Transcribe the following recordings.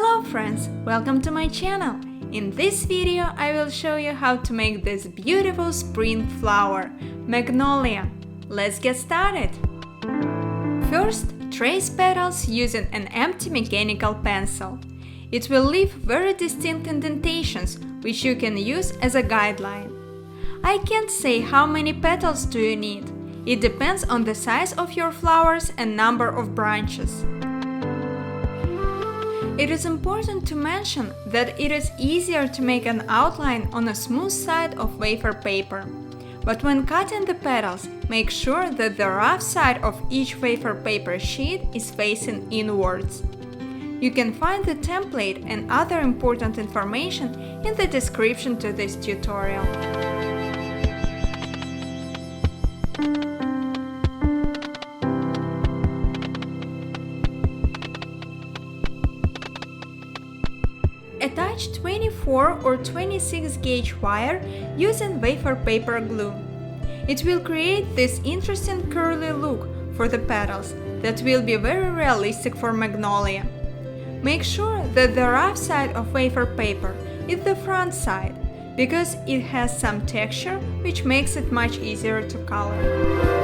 Hello friends, welcome to my channel. In this video I will show you how to make this beautiful spring flower, Magnolia. Let's get started. First, trace petals using an empty mechanical pencil. It will leave very distinct indentations, which you can use as a guideline. I can't say how many petals do you need. It depends on the size of your flowers and number of branches. It is important to mention that it is easier to make an outline on a smooth side of wafer paper. But when cutting the petals, make sure that the rough side of each wafer paper sheet is facing inwards. You can find the template and other important information in the description to this tutorial. Attach 24 or 26 gauge wire using wafer paper glue. It will create this interesting curly look for the petals that will be very realistic for Magnolia. Make sure that the rough side of wafer paper is the front side, because it has some texture which makes it much easier to color.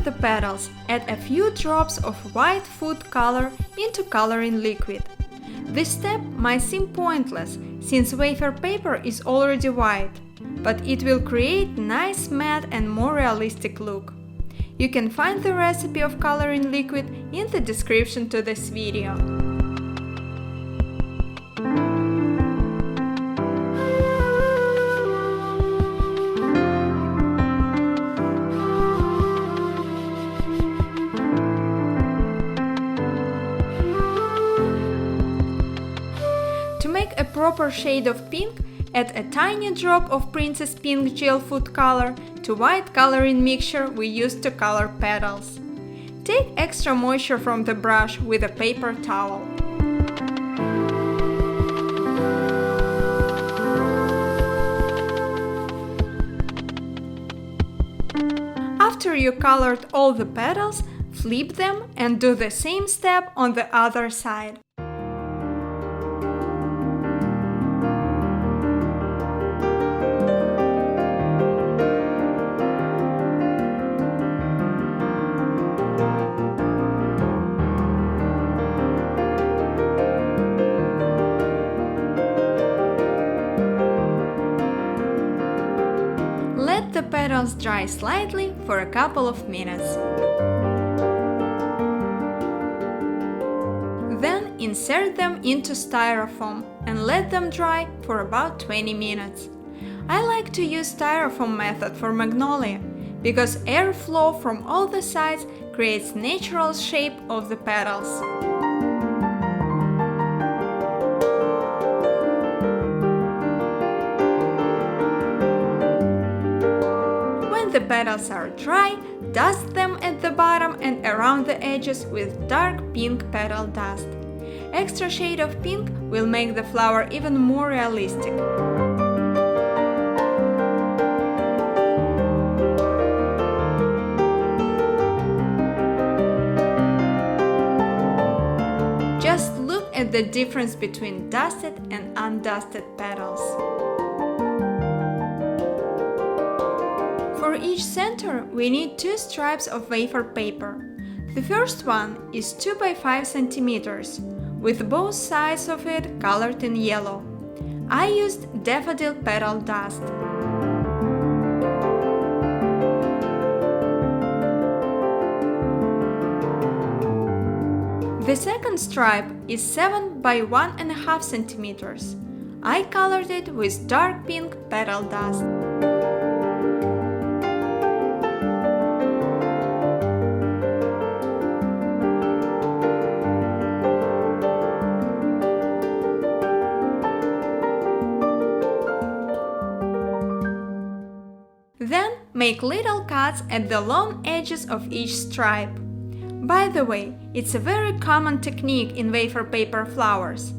The petals, add a few drops of white food color into coloring liquid. This step might seem pointless since wafer paper is already white, but it will create nice matte and more realistic look. You can find the recipe of coloring liquid in the description to this video. To make a proper shade of pink, add a tiny drop of Princess Pink gel food color to white coloring mixture we used to color petals. Take extra moisture from the brush with a paper towel. After you colored all the petals, flip them and do the same step on the other side. Let the petals dry slightly for a couple of minutes. Then insert them into styrofoam and let them dry for about 20 minutes. I like to use styrofoam method for Magnolia because airflow from all the sides creates natural shape of the petals. The petals are dry, dust them at the bottom and around the edges with dark pink petal dust. Extra shade of pink will make the flower even more realistic. Just look at the difference between dusted and undusted petals. For each center, we need 2 stripes of wafer paper. The first one is 2 by 5 centimeters, with both sides of it colored in yellow. I used daffodil petal dust. The second stripe is 7 by 1.5 centimeters. I colored it with dark pink petal dust. Then make little cuts at the long edges of each stripe. By the way, it's a very common technique in wafer paper flowers.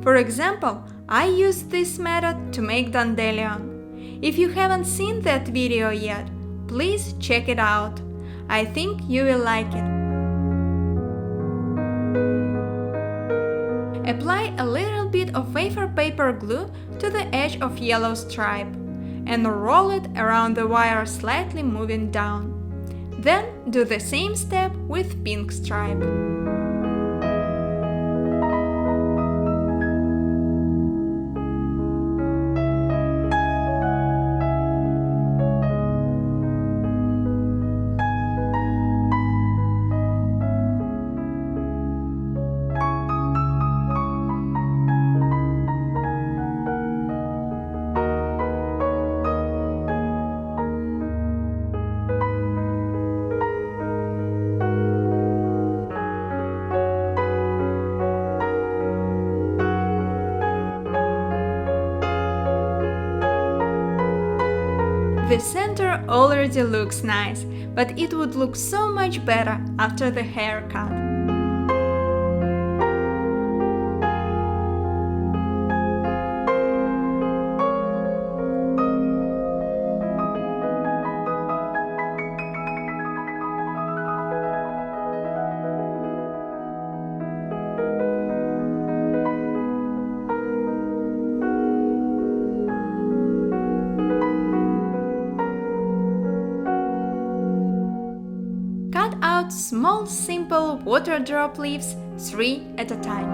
For example, I used this method to make Dandelion. If you haven't seen that video yet, please check it out. I think you will like it. Apply a little bit of wafer paper glue to the edge of yellow stripe and roll it around the wire, slightly moving down. Then do the same step with pink stripe. The center already looks nice, but it would look so much better after the haircut. Cut out small, simple water drop leaves, 3 at a time.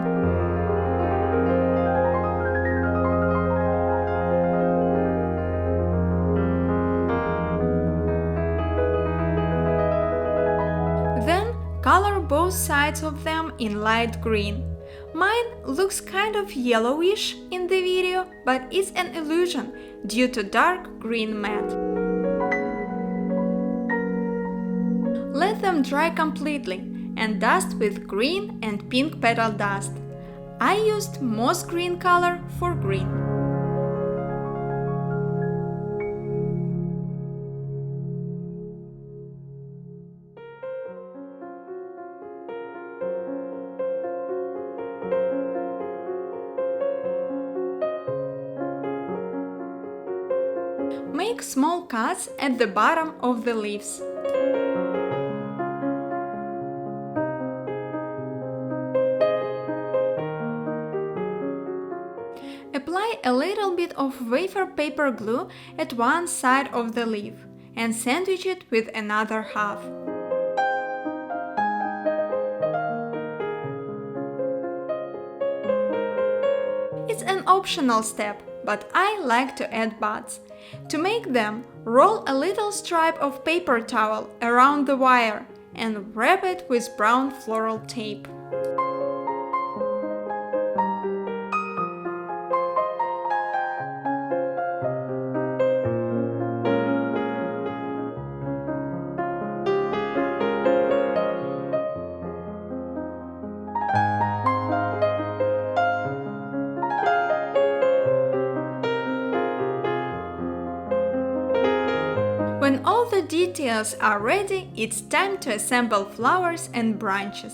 Then color both sides of them in light green. Mine looks kind of yellowish in the video, but it's an illusion due to dark green matte. Let them dry completely and dust with green and pink petal dust. I used moss green color for green. Make small cuts at the bottom of the leaves. Apply a little bit of wafer paper glue at one side of the leaf and sandwich it with another half. It's an optional step, but I like to add buds. To make them, roll a little stripe of paper towel around the wire and wrap it with brown floral tape. When all the details are ready, it's time to assemble flowers and branches.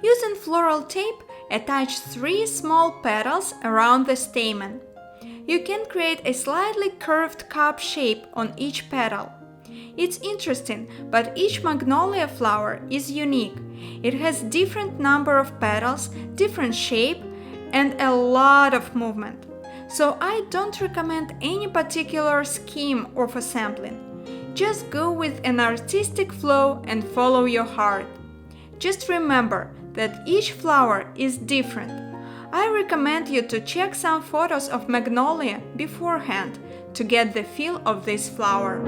Using floral tape, attach 3 small petals around the stamen. You can create a slightly curved cup shape on each petal. It's interesting, but each magnolia flower is unique. It has different number of petals, different shape, and a lot of movement. So I don't recommend any particular scheme of assembling. Just go with an artistic flow and follow your heart. Just remember that each flower is different. I recommend you to check some photos of Magnolia beforehand to get the feel of this flower.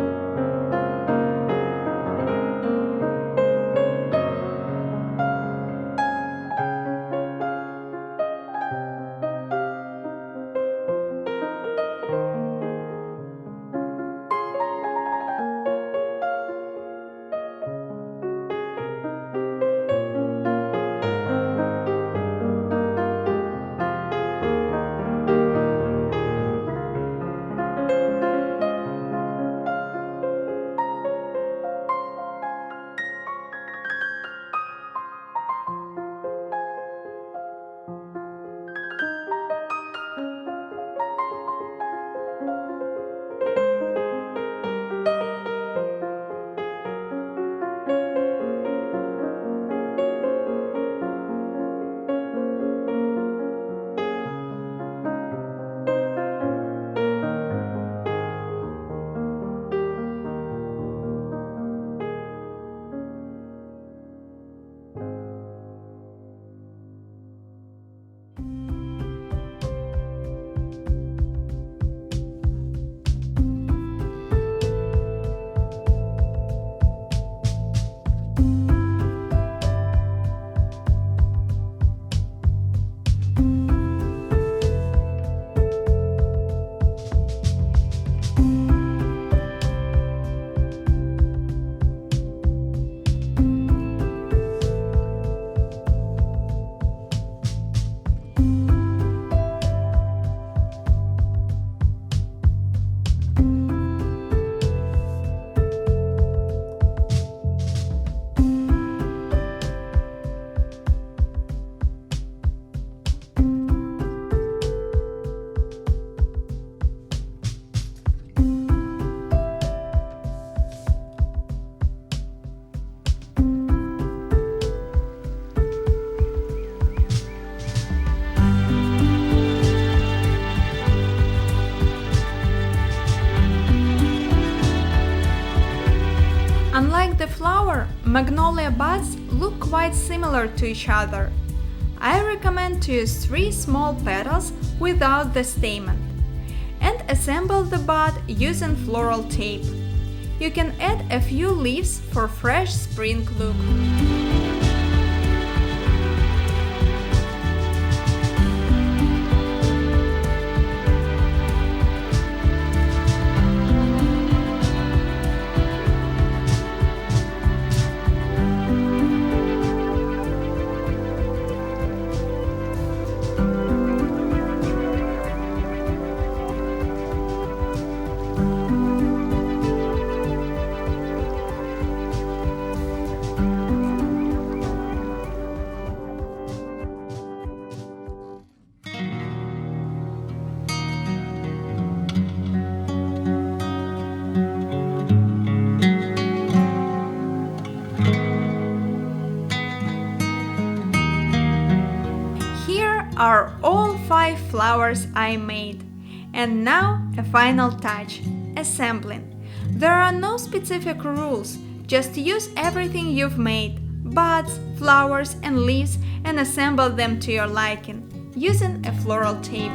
Like the flower, magnolia buds look quite similar to each other. I recommend to use 3 small petals without the stamen and assemble the bud using floral tape. You can add a few leaves for fresh spring look. Are all 5 flowers I made. And now a final touch, assembling. There are no specific rules, just use everything you've made, buds, flowers and leaves, and assemble them to your liking, using a floral tape.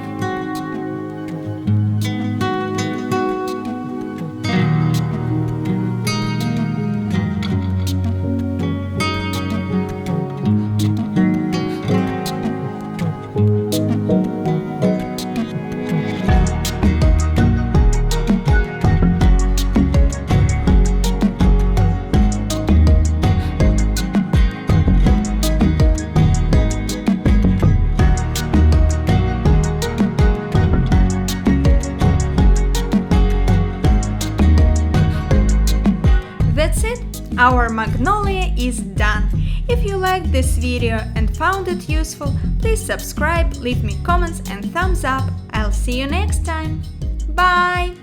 That's it, our magnolia is done. If you liked this video and found it useful, please subscribe, leave me comments and thumbs up. I'll see you next time. Bye!